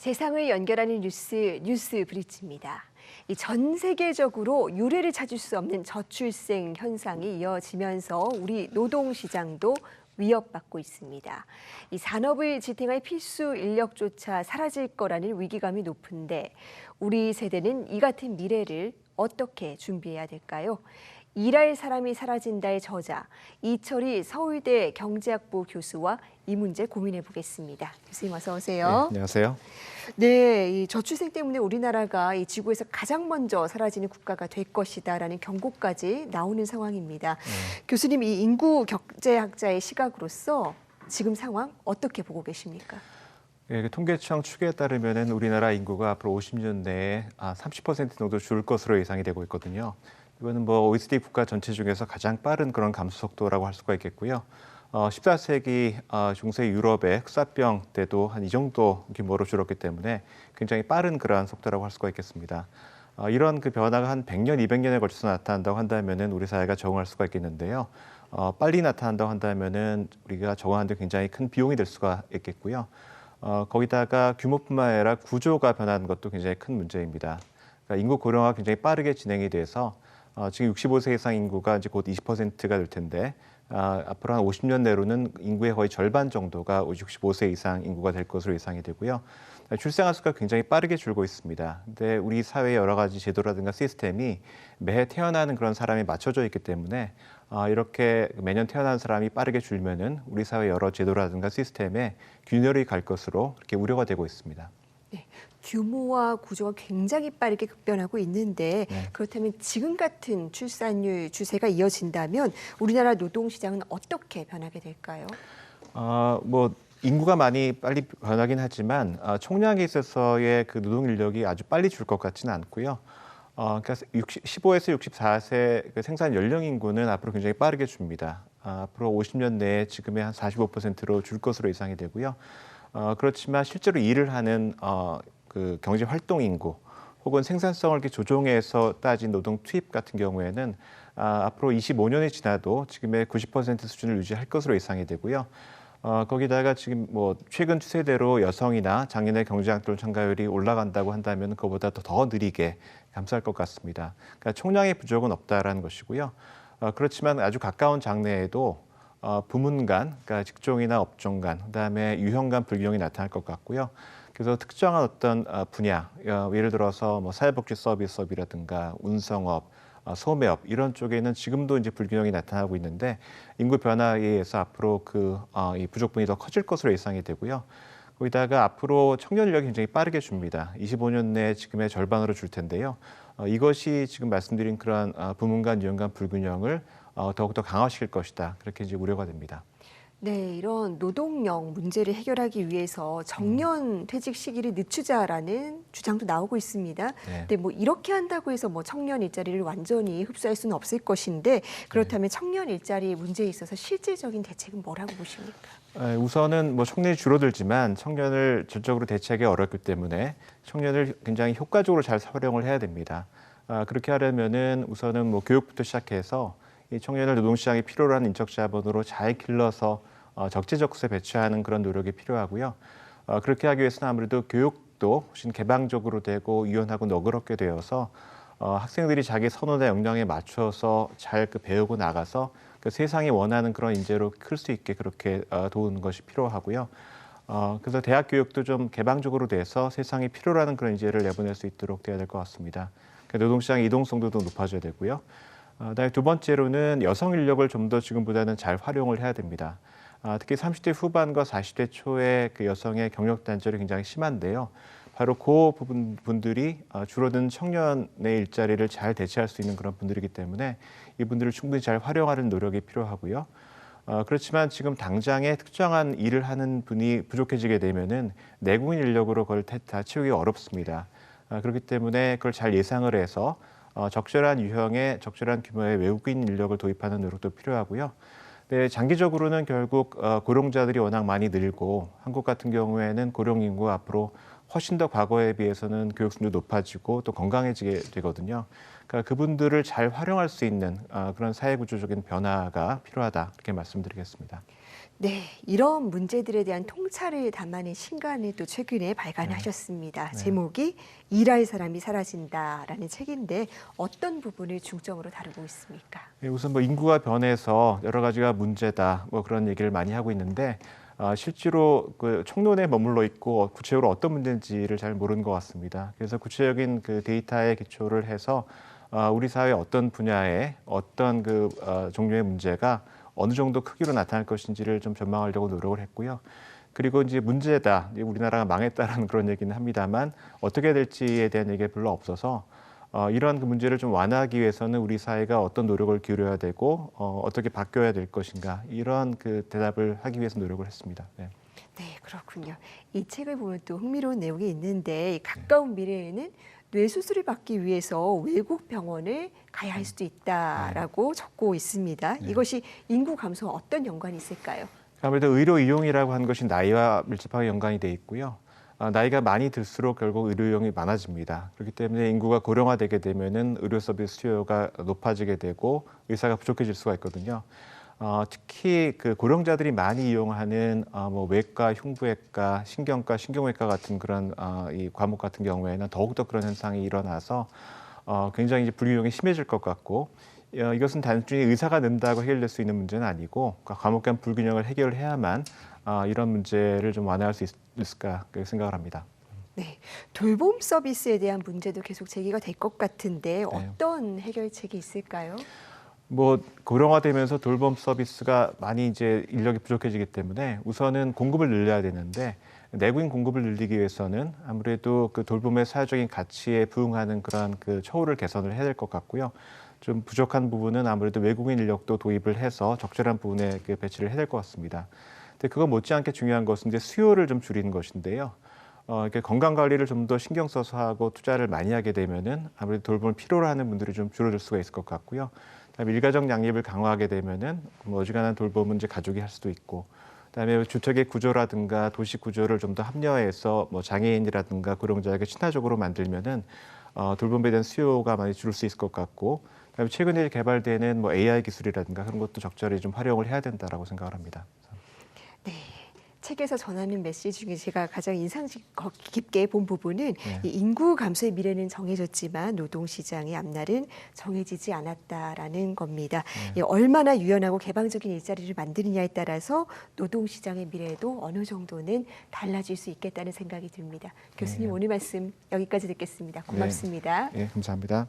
세상을 연결하는 뉴스 브릿지입니다. 이 전 세계적으로 유례를 찾을 수 없는 저출생 현상이 이어지면서 우리 노동시장도 위협받고 있습니다. 이 산업을 지탱할 필수 인력조차 사라질 거라는 위기감이 높은데 우리 세대는 이 같은 미래를 어떻게 준비해야 될까요? 일할 사람이 사라진다의 저자, 이철희 서울대 경제학부 교수와 이 문제 고민해 보겠습니다. 교수님 어서 오세요. 네, 안녕하세요. 네, 이 저출생 때문에 우리나라가 이 지구에서 가장 먼저 사라지는 국가가 될 것이다라는 경고까지 나오는 상황입니다. 교수님, 이 인구 경제학자의 시각으로서 지금 상황 어떻게 보고 계십니까? 예, 통계청 추계에 따르면 우리나라 인구가 앞으로 50년 내에 30% 정도 줄 것으로 예상이 되고 있거든요. 이거는 뭐 OECD 국가 전체 중에서 가장 빠른 그런 감소 속도라고 할 수가 있겠고요. 14세기 중세 유럽의 흑사병 때도 한 이 정도 규모로 줄었기 때문에 굉장히 빠른 그러한 속도라고 할 수가 있겠습니다. 이런 그 변화가 한 100년, 200년에 걸쳐서 나타난다고 한다면은 우리 사회가 적응할 수가 있겠는데요. 빨리 나타난다고 한다면은 우리가 적응하는데 굉장히 큰 비용이 될 수가 있겠고요. 거기다가 규모뿐만 아니라 구조가 변하는 것도 굉장히 큰 문제입니다. 그러니까 인구 고령화가 굉장히 빠르게 진행이 돼서 지금 65세 이상 인구가 이제 곧 20%가 될 텐데 앞으로 한 50년 내로는 인구의 거의 절반 정도가 65세 이상 인구가 될 것으로 예상이 되고요. 출생아 수가 굉장히 빠르게 줄고 있습니다. 근데 우리 사회의 여러 가지 제도라든가 시스템이 매해 태어나는 그런 사람이 맞춰져 있기 때문에 이렇게 매년 태어나는 사람이 빠르게 줄면은 우리 사회 여러 제도라든가 시스템에 균열이 갈 것으로 그렇게 우려가 되고 있습니다. 네, 규모와 구조가 굉장히 빠르게 급변하고 있는데 그렇다면 지금 같은 출산율 추세가 이어진다면 우리나라 노동시장은 어떻게 변하게 될까요? 뭐 인구가 많이 빨리 변하긴 하지만 총량에 있어서의 그 노동 인력이 아주 빨리 줄 것 같지는 않고요. 그러니까 15에서 64세 그 생산 연령 인구는 앞으로 굉장히 빠르게 줍니다. 앞으로 50년 내에 지금의 한 45%로 줄 것으로 예상이 되고요. 그렇지만 실제로 일을 하는 그 경제 활동 인구 혹은 생산성을 이렇게 조정해서 따진 노동 투입 같은 경우에는 앞으로 25년이 지나도 지금의 90% 수준을 유지할 것으로 예상이 되고요. 거기다가 지금 뭐 최근 추세대로 여성이나 장년의 경제활동 참가율이 올라간다고 한다면 그보다 더 느리게 감소할 것 같습니다. 그러니까 총량의 부족은 없다라는 것이고요. 그렇지만 아주 가까운 장래에도 부문 간, 그러니까 직종이나 업종 간, 그다음에 유형 간 불균형이 나타날 것 같고요. 그래서 특정한 어떤 분야, 예를 들어서 뭐 사회복지 서비스업이라든가 운송업, 소매업 이런 쪽에는 지금도 이제 불균형이 나타나고 있는데 인구 변화에 의해서 앞으로 이 부족분이 더 커질 것으로 예상이 되고요. 거기다가 앞으로 청년 인력이 굉장히 빠르게 줍니다. 25년 내에 지금의 절반으로 줄 텐데요. 이것이 지금 말씀드린 그러한 부문 간, 유형 간 불균형을 더욱더 강화시킬 것이다. 그렇게 이제 우려가 됩니다. 네, 이런 노동력 문제를 해결하기 위해서 정년 퇴직 시기를 늦추자라는 주장도 나오고 있습니다. 네. 근데 뭐 이렇게 한다고 해서 뭐 청년 일자리를 완전히 흡수할 수는 없을 것인데 그렇다면 청년 일자리 문제에 있어서 실질적인 대책은 뭐라고 보십니까? 우선은 뭐 청년이 줄어들지만 청년을 전적으로 대체하기 어렵기 때문에 청년을 굉장히 효과적으로 잘 활용을 해야 됩니다. 그렇게 하려면은 우선은 뭐 교육부터 시작해서 이 청년을 노동시장에 필요로 한 인적 자본으로 잘 길러서 적재적소에 배치하는 그런 노력이 필요하고요. 그렇게 하기 위해서는 아무래도 교육도 훨씬 개방적으로 되고 유연하고 너그럽게 되어서 학생들이 자기 선호나 역량에 맞춰서 잘 배우고 나가서 그 세상이 원하는 그런 인재로 클 수 있게 그렇게 도우는 것이 필요하고요. 그래서 대학 교육도 좀 개방적으로 돼서 세상이 필요로 하는 그런 인재를 내보낼 수 있도록 돼야 될 것 같습니다. 노동시장의 이동성도 높아져야 되고요. 그다음에 두 번째로는 여성 인력을 좀 더 지금보다는 잘 활용을 해야 됩니다. 특히 30대 후반과 40대 초의 그 여성의 경력 단절이 굉장히 심한데요. 바로 그 분들이 줄어든 청년의 일자리를 잘 대체할 수 있는 그런 분들이기 때문에 이분들을 충분히 잘 활용하는 노력이 필요하고요. 그렇지만 지금 당장에 특정한 일을 하는 분이 부족해지게 되면은 내국인 인력으로 그걸 다 채우기 어렵습니다. 그렇기 때문에 그걸 잘 예상을 해서 적절한 유형의 적절한 규모의 외국인 인력을 도입하는 노력도 필요하고요. 네, 장기적으로는 결국 고령자들이 워낙 많이 늘고 한국 같은 경우에는 고령 인구가 앞으로 훨씬 더 과거에 비해서는 교육 수준도 높아지고 또 건강해지게 되거든요. 그러니까 그분들을 잘 활용할 수 있는 그런 사회 구조적인 변화가 필요하다 이렇게 말씀드리겠습니다. 네, 이런 문제들에 대한 통찰을 담아낸 신간을 또 최근에 발간하셨습니다. 네. 제목이 일할 사람이 사라진다라는 책인데 어떤 부분을 중점으로 다루고 있습니까? 예, 우선 뭐 인구가 변해서 여러 가지가 문제다 뭐 그런 얘기를 많이 하고 있는데 실제로 그 총론에 머물러 있고 구체적으로 어떤 문제인지를 잘 모르는 것 같습니다. 그래서 구체적인 그 데이터에 기초를 해서 우리 사회 어떤 분야에 어떤 그 종류의 문제가 어느 정도 크기로 나타날 것인지를 좀 전망하려고 노력을 했고요. 그리고 이제 문제다, 이제 우리나라가 망했다라는 그런 얘기는 합니다만 어떻게 될지에 대한 얘기가 별로 없어서 이러한 그 문제를 좀 완화하기 위해서는 우리 사회가 어떤 노력을 기울여야 되고 어떻게 바뀌어야 될 것인가 이런 그 대답을 하기 위해서 노력을 했습니다. 네. 네, 그렇군요. 이 책을 보면 또 흥미로운 내용이 있는데 이 가까운 미래에는 뇌 수술을 받기 위해서 외국 병원을 가야 할 수도 있다라고 적고 있습니다. 네. 이것이 인구 감소와 어떤 연관이 있을까요? 아무래도 의료 이용이라고 하는 것이 나이와 밀접하게 연관이 돼 있고요. 나이가 많이 들수록 결국 의료 이용이 많아집니다. 그렇기 때문에 인구가 고령화되게 되면은 의료 서비스 수요가 높아지게 되고 의사가 부족해질 수가 있거든요. 특히 그 고령자들이 많이 이용하는 뭐 외과, 흉부외과, 신경과, 신경외과 같은 그런 이 과목 같은 경우에는 더욱더 그런 현상이 일어나서 굉장히 이제 불균형이 심해질 것 같고 이것은 단순히 의사가 는다고 해결될 수 있는 문제는 아니고 과목 간 불균형을 해결해야만 이런 문제를 좀 완화할 수 있을까 그렇게 생각을 합니다. 네, 돌봄 서비스에 대한 문제도 계속 제기가 될 것 같은데 네. 어떤 해결책이 있을까요? 뭐 고령화되면서 돌봄 서비스가 많이 이제 인력이 부족해지기 때문에 우선은 공급을 늘려야 되는데 내부인 공급을 늘리기 위해서는 아무래도 그 돌봄의 사회적인 가치에 부응하는 그런 그 처우를 개선을 해야 될 것 같고요. 좀 부족한 부분은 아무래도 외국인 인력도 도입을 해서 적절한 부분에 그 배치를 해야 될 것 같습니다. 근데 그거 못지않게 중요한 것은 이제 수요를 좀 줄이는 것인데요. 이렇게 건강 관리를 좀 더 신경 써서 하고 투자를 많이 하게 되면은 아무래도 돌봄을 필요로 하는 분들이 좀 줄어들 수가 있을 것 같고요. 그다음에 일가정 양립을 강화하게 되면은 뭐 어지간한 돌봄은 이제 가족이 할 수도 있고, 그다음에 주택의 구조라든가 도시 구조를 좀 더 합리화해서 뭐 장애인이라든가 고령자에게 친화적으로 만들면은 돌봄에 대한 수요가 많이 줄을 수 있을 것 같고, 그다음에 최근에 개발되는 뭐 AI 기술이라든가 그런 것도 적절히 좀 활용을 해야 된다라고 생각을 합니다. 네. 책에서 전하는 메시지 중에 제가 가장 인상 깊게 본 부분은 네. 이 인구 감소의 미래는 정해졌지만 노동시장의 앞날은 정해지지 않았다라는 겁니다. 이 얼마나 유연하고 개방적인 일자리를 만드느냐에 따라서 노동시장의 미래도 어느 정도는 달라질 수 있겠다는 생각이 듭니다. 교수님 네. 오늘 말씀 여기까지 듣겠습니다. 고맙습니다. 네, 감사합니다.